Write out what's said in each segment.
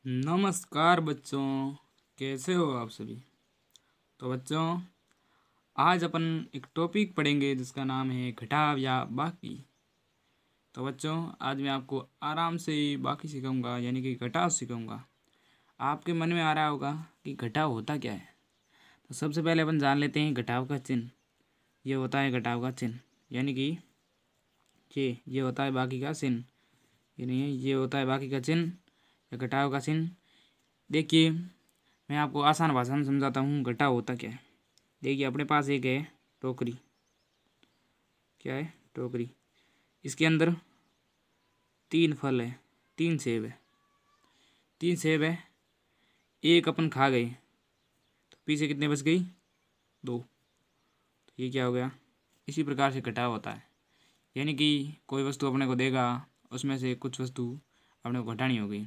नमस्कार बच्चों, कैसे हो आप सभी। तो बच्चों, आज अपन एक टॉपिक पढ़ेंगे जिसका नाम है घटाव या बाकी। तो बच्चों, आज मैं आपको आराम से बाकी सिखाऊंगा, यानी कि घटाव सिखाऊंगा। आपके मन में आ रहा होगा कि घटाव होता क्या है। तो सबसे पहले अपन जान लेते हैं घटाव का चिन्ह। ये होता है घटाव का चिन्ह, यानी कि ये होता है बाकी का चिन्ह। ये नहीं है, ये होता है बाकी का चिन्ह या घटाव का चिन्ह। देखिए, मैं आपको आसान भाषा में समझाता हूँ घटाव होता क्या है। देखिए, अपने पास एक है टोकरी। क्या है? टोकरी। इसके अंदर 3 फल है, 3 सेब है। 3 सेब है, एक अपन खा गए तो पीछे कितने बच गई? 2। तो ये क्या हो गया? इसी प्रकार से घटाव होता है, यानी कि कोई वस्तु अपने को देगा, उसमें से कुछ वस्तु अपने को घटानी हो गई,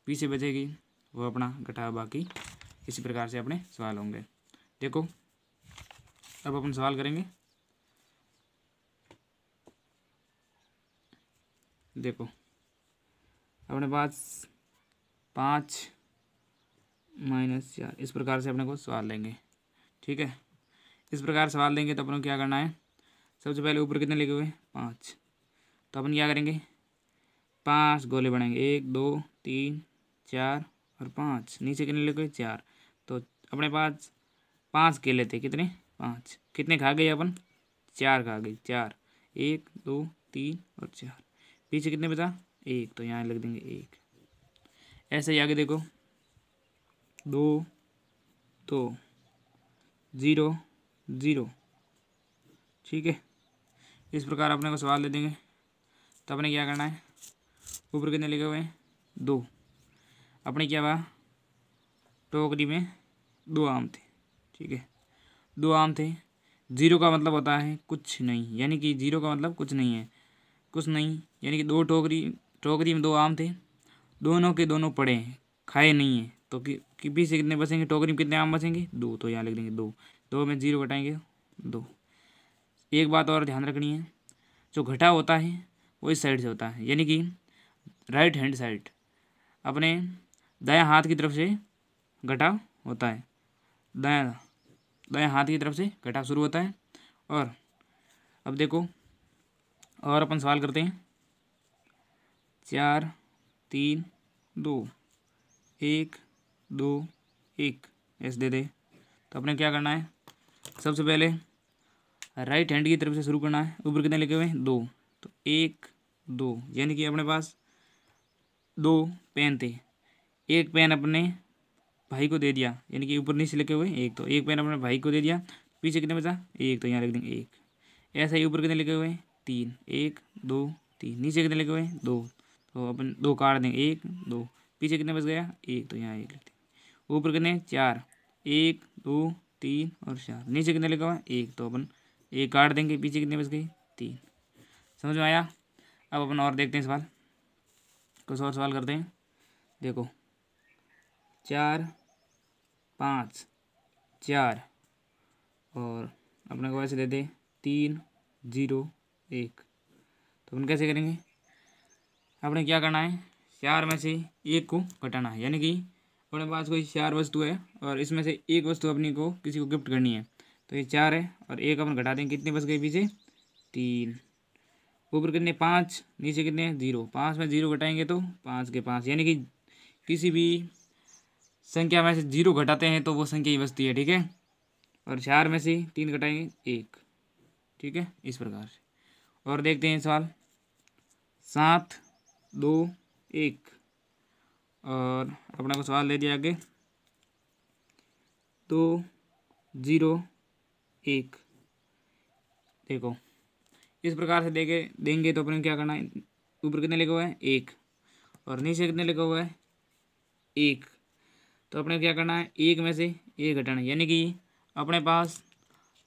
पीछे बचेगी, वो अपना घटाव बाकी। इसी प्रकार से अपने सवाल होंगे। देखो, अब अपन सवाल करेंगे। देखो, अपने पास 5 - 4, इस प्रकार से अपने को सवाल लेंगे। ठीक है, इस प्रकार सवाल देंगे तो अपन को क्या करना है। सबसे पहले ऊपर कितने लिखे हुए? 5। तो अपन क्या करेंगे, 5 गोले बनाएंगे। 1 2 3 4 और 5। नीचे कितने लिखे हुए? 4। तो अपने पास 5 केले थे। कितने? 5। कितने खा गए अपन? 4 खा गए। 4, 1 2 3 और 4। पीछे कितने बचा? 1। तो यहाँ लिख देंगे 1। ऐसे ही आगे देखो, 2 2 0 0। ठीक है, इस प्रकार अपने को सवाल दे देंगे। तो अपने क्या करना है, ऊपर कितने लिखे हुए हैं? 2। अपने क्या हुआ, टोकरी में 2 आम थे। ठीक है, 2 आम थे। 0 का मतलब होता है कुछ नहीं, यानी कि 0 का मतलब कुछ नहीं है। कुछ नहीं यानी कि 2 टोकरी में 2 आम थे, दोनों के दोनों पड़े हैं, खाए नहीं हैं। तो पीछे कितने बचेंगे? टोकरी में कितने आम बचेंगे? 2। तो यहाँ लिख देंगे 2। 2 में 0 घटाएंगे 2। एक बात और ध्यान रखनी है, जो घटाव होता है वो इस साइड से होता है, यानी कि राइट हैंड साइड, अपने दायां हाथ की तरफ से घटाव होता है। दायां हाथ की तरफ से घटाव शुरू होता है। और अब देखो, और अपन सवाल करते हैं। 4 3 2 1 2 1 ऐसे दे दे। तो अपने क्या करना है, सबसे पहले राइट हैंड की तरफ से शुरू करना है। ऊपर कितने लिखे हुए हैं? 2। तो 1 2, यानी कि अपने पास 2 पेन थे। एक पेन अपने भाई को दे दिया, यानी कि ऊपर नीचे लिखे हुए 1। तो एक पेन अपने भाई को दे दिया, पीछे कितने बचा? 1। तो यहाँ लिख देंगे 1। ऐसा ही ऊपर कितने लिखे हुए हैं? 3। 1 2 3। नीचे कितने लिखे हुए हैं? 2। तो अपन 2 काट देंगे, 1 2। पीछे कितने बच गया? 1। तो यहाँ 1 लिख देंगे। ऊपर कितने? 4। 1 2 3 और 4। नीचे कितने लिखा हुआ है? 1। तो अपन 1 काट देंगे, पीछे कितने बच गए? 3। समझ में आया? अब अपन और देखते हैं सवाल, कुछ और सवाल करते हैं। देखो, 4 5 4 और अपने को ऐसे देते 3 0 1। तो अपन कैसे करेंगे, अपने क्या करना है, 4 में से 1 को घटाना है, यानी कि अपने पास कोई 4 वस्तु है और इसमें से एक वस्तु अपनी को किसी को गिफ्ट करनी है। तो ये 4 है और 1 अपन घटा देंगे, कितने बच गए पीछे? 3। ऊपर कितने? 5। नीचे कितने? 0। 5 में 0 घटाएंगे तो 5 के 5, यानी कि किसी भी संख्या में से 0 घटाते हैं तो वो संख्या ही बचती है। ठीक है, और 4 में से 3 घटाएंगे 1। ठीक है, इस प्रकार से। और देखते हैं सवाल, 7 2 1 और अपना को सवाल दे दिया आगे 2 0 1। देखो, इस प्रकार से देंगे तो अपने क्या करना है, ऊपर कितने लिखा हुआ है? 1 और नीचे कितने लिखा हुआ है? 1। तो अपने क्या करना है, 1 में से 1 घटाना है, यानी कि अपने पास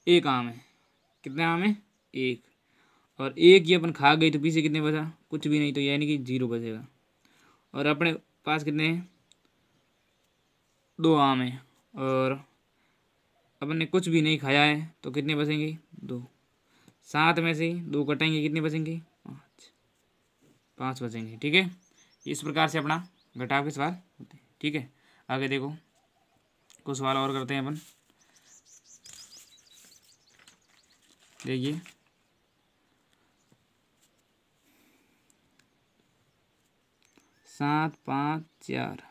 1 आम है। कितने आम है? 1। और 1 ही अपन खा गई तो पीछे कितने बचा? कुछ भी नहीं, तो यानी कि 0 बचेगा। और अपने पास कितने हैं? 2 आम है और अपन ने कुछ भी नहीं खाया है तो कितने बचेंगे? 2। 7 में से 2 कटाएंगे, कितने बचेंगे? 5 बचेंगे। ठीक है, इस प्रकार से अपना घटाव के सवाल होते हैं। ठीक है, आगे देखो, कुछ सवाल और करते हैं अपन। देखिए, सात पाँच चार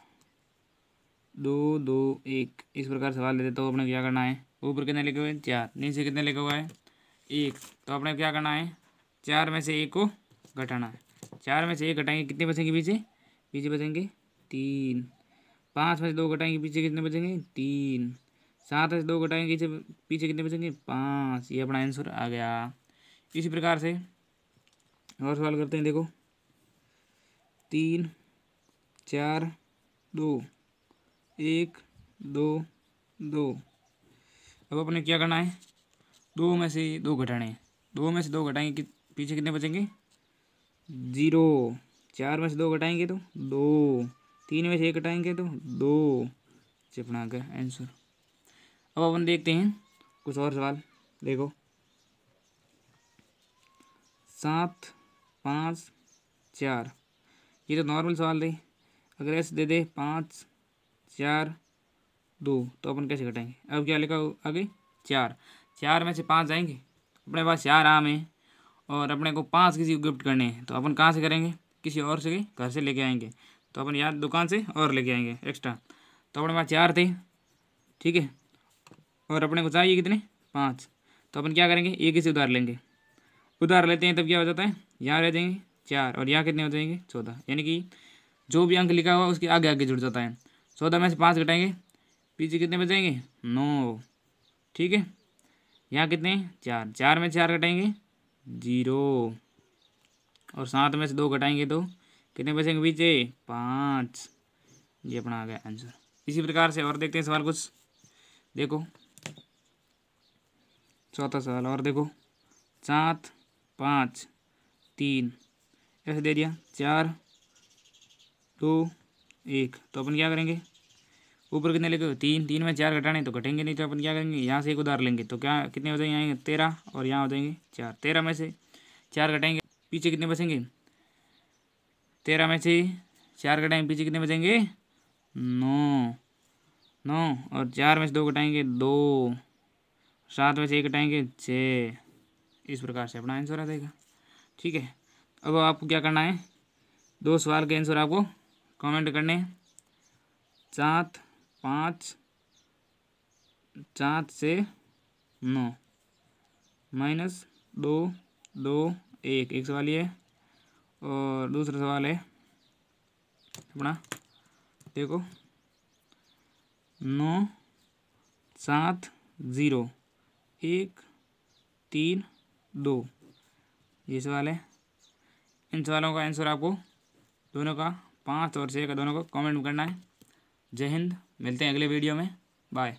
दो दो एक, इस प्रकार सवाल देते तो अपने क्या करना है, ऊपर कितने लिखे हुए हैं 4, नीचे कितने लिखा हुआ है 1, तो अपने क्या करना है 4 में से 1 को घटाना है। 4 में से 1 घटाएंगे कितने बचेंगे, पीछे पीछे बचेंगे 3। 5 में से 2 घटाएंगे पीछे कितने बचेंगे 3। 7 में से 2 घटाएंगे पीछे पीछे कितने बचेंगे 5। ये अपना आंसर आ गया। इसी प्रकार से और सवाल करते हैं। देखो 3 4 2 1 2 2, अब अपने क्या करना है 2 में से 2 घटाने हैं। 2 में से 2 घटाएंगे पीछे कितने बचेंगे 0। 4 में से 2 घटाएंगे तो 2। 3 में से 1 घटाएंगे तो 2। अपना आ गया आंसर। अब अपन देखते हैं कुछ और सवाल। देखो 7 5 4, ये तो नॉर्मल सवाल थे। अगर ऐसे दे दे 5 4 2, तो अपन कैसे घटाएंगे। अब क्या लिखा आगे 4। 4 में से 5 जाएंगे, अपने पास 4 आम है और अपने को 5 किसी को गिफ्ट करने हैं, तो अपन कहाँ से करेंगे, किसी और से घर से लेके आएंगे। तो अपन यार दुकान से और लेके आएंगे एक्स्ट्रा। तो अपने पास 4 थे, ठीक है, और अपने को चाहिए कितने 5। तो अपन क्या करेंगे, एक ही से उधार लेंगे। उधार लेते हैं तब क्या हो जाता है, यहाँ रह जाएंगे 4 और यहाँ कितने हो जाएंगे 14, यानी कि जो भी अंक लिखा हुआ उसके आगे आगे जुड़ जाता है। 14 में से 5 घटाएंगे पीछे कितने बचेंगे 9, ठीक है। यहाँ कितने 4, 4 में 4 घटाएंगे 0, और 7 में से 2 घटाएंगे तो कितने बचेंगे पीछे 5। ये अपना आ गया आंसर। इसी प्रकार से और देखते हैं सवाल कुछ। देखो चौथा सवाल और देखो 7 5 3, ऐसे दे दिया 4 2 1, तो अपन क्या करेंगे, ऊपर कितने लिखे 3, 3 में 4 घटाने तो घटेंगे नहीं, तो अपन क्या करेंगे यहाँ से एक उधार लेंगे। तो क्या कितने हो जाएंगे आएंगे 13, और यहाँ हो जाएंगे 4। 13 में से 4 घटाएंगे पीछे कितने बचेंगे, 13 में से 4 घटाएंगे पीछे कितने बचेंगे 9, 9, और 4 में से 2 घटाएंगे 2, 7 में से 1 घटाएंगे 6। इस प्रकार से अपना आंसर आ जाएगा, ठीक है। अब आपको क्या करना है, 2 सवाल के आंसर आपको कमेंट करने हैं। 7 5 7 से 9 माइनस 2 2 1, एक सवाल ये है, और दूसरा सवाल है अपना देखो 9 7 0 1 3 2, ये सवाल है। इन सवालों का आंसर आपको दोनों का 5 और 6 का दोनों को कमेंट करना है। जय हिंद, मिलते हैं अगले वीडियो में, बाय।